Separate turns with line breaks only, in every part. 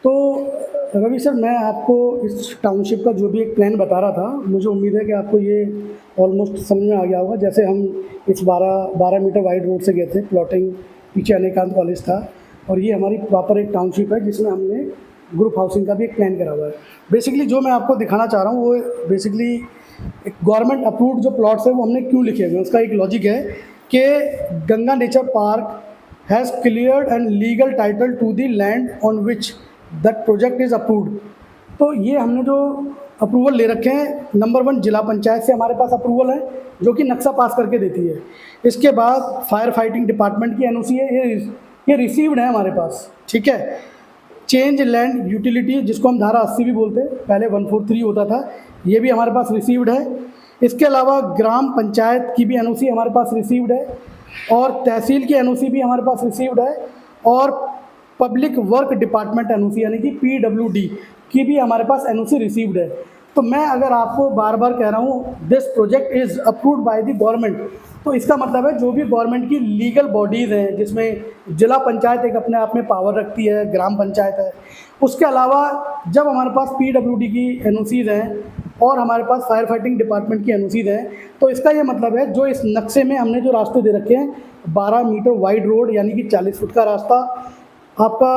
तो रवि सर, मैं आपको इस टाउनशिप का जो भी एक प्लान बता रहा था, मुझे उम्मीद है कि आपको ये ऑलमोस्ट समझ में आ गया होगा। जैसे हम इस 12 मीटर वाइड रोड से गए थे, प्लॉटिंग पीछे अनेकांत कॉलेज था, और ये हमारी प्रॉपर एक टाउनशिप है जिसमें हमने ग्रुप हाउसिंग का भी एक प्लान करा हुआ है। बेसिकली जो मैं आपको दिखाना चाह रहा हूँ वो बेसिकली एक गवर्नमेंट अप्रूव्ड जो प्लॉट्स है वो हमने क्यों लिखे हुए हैं, उसका एक लॉजिक है कि Ganga nature park has cleared and legal title to the land on which that project is approved. तो ये हमने जो अप्रूवल ले रखे हैं, नंबर 1 जिला पंचायत से हमारे पास अप्रूवल है जो कि नक्शा पास करके देती है। इसके बाद फायर फाइटिंग डिपार्टमेंट की एनओसी है, ये रिसीव्ड है हमारे पास, ठीक है। चेंज लैंड यूटिलिटी, जिसको हम धारा 80 भी बोलते हैं, पहले 143 होता था, ये भी हमारे पास रिसीव्ड है। इसके अलावा ग्राम पंचायत की भी एनओसी हमारे पास रिसीव्ड है, और तहसील की एनओसी भी हमारे पास रिसीव्ड है, और पब्लिक वर्क डिपार्टमेंट एनओसी यानी कि पीडब्ल्यूडी की भी हमारे पास एनओसी रिसीव्ड है। तो मैं अगर आपको बार बार कह रहा हूँ this project is approved by the government, तो इसका मतलब है जो भी गवर्नमेंट की लीगल बॉडीज़ हैं, जिसमें जिला पंचायत एक अपने आप में पावर रखती है, ग्राम पंचायत है, उसके अलावा जब हमारे पास पीडब्ल्यूडी की एनओसीज़ हैं और हमारे पास फायर फाइटिंग डिपार्टमेंट की एनओसीज़ हैं, तो इसका ये मतलब है जो इस नक्शे में हमने जो रास्ते दे रखे हैं, 12 मीटर वाइड रोड यानी कि 40 फुट का रास्ता, आपका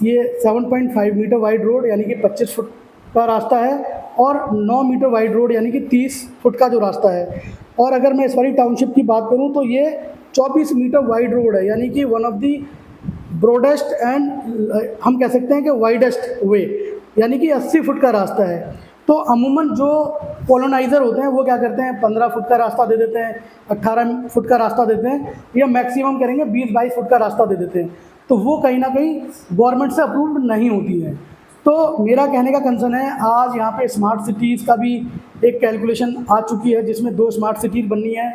ये 7.5 मीटर वाइड रोड यानी कि 25 फुट का रास्ता है, और 9 मीटर वाइड रोड यानी कि 30 फुट का जो रास्ता है। और अगर मैं इस वाली टाउनशिप की बात करूं तो ये 24 मीटर वाइड रोड है, यानी कि one of the broadest and हम कह सकते हैं कि वाइडेस्ट वे, यानी कि 80 फुट का रास्ता है। तो अमूमन जो कॉलोनाइज़र होते हैं वो क्या करते हैं, 15 फुट का रास्ता दे देते हैं, 18 फुट का रास्ता देते हैं, या मैक्सिमम करेंगे 20-22 फुट का रास्ता दे देते हैं। तो वो कहीं ना कहीं गवर्नमेंट से अप्रूव्ड नहीं होती है। तो मेरा कहने का कंसर्न है, आज यहाँ पे स्मार्ट सिटीज़ का भी एक कैलकुलेशन आ चुकी है जिसमें 2 स्मार्ट सिटीज़ बननी है।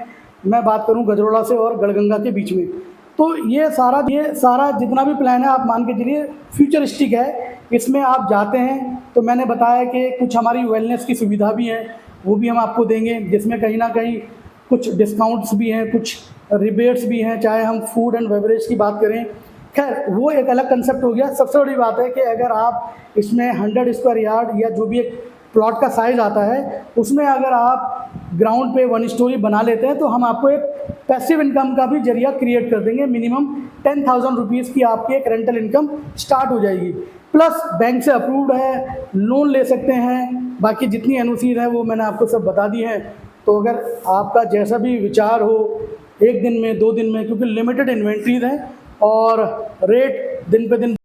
मैं बात करूँ गजरोला से और गढ़गंगा के बीच में। तो ये सारा जितना भी प्लान है, आप मान के चलिए फ्यूचरिस्टिक है। इसमें आप जाते हैं तो मैंने बताया कि कुछ हमारी वेलनेस की सुविधा भी है, वो भी हम आपको देंगे, जिसमें कहीं ना कहीं कुछ डिस्काउंट्स भी हैं, कुछ रिबेट्स भी हैं, चाहे हम फूड एंड बेवरेज की बात करें। खैर वो एक अलग कंसेप्ट हो गया। सबसे बड़ी बात है कि अगर आप इसमें 100 स्क्वायर यार्ड या जो भी एक प्लॉट का साइज़ आता है, उसमें अगर आप ग्राउंड पे 1 स्टोरी बना लेते हैं तो हम आपको एक पैसिव इनकम का भी जरिया क्रिएट कर देंगे। मिनिमम 10,000 रुपीज़ की आपकी एक रेंटल इनकम स्टार्ट हो जाएगी। प्लस बैंक से अप्रूव्ड है, लोन ले सकते हैं, बाकी जितनी एनओसीज हैं वो मैंने आपको सब बता दी हैं। तो अगर आपका जैसा भी विचार हो, 1 दिन में 2 दिन में, क्योंकि लिमिटेड इन्वेंट्रीज हैं और रेट दिन पे दिन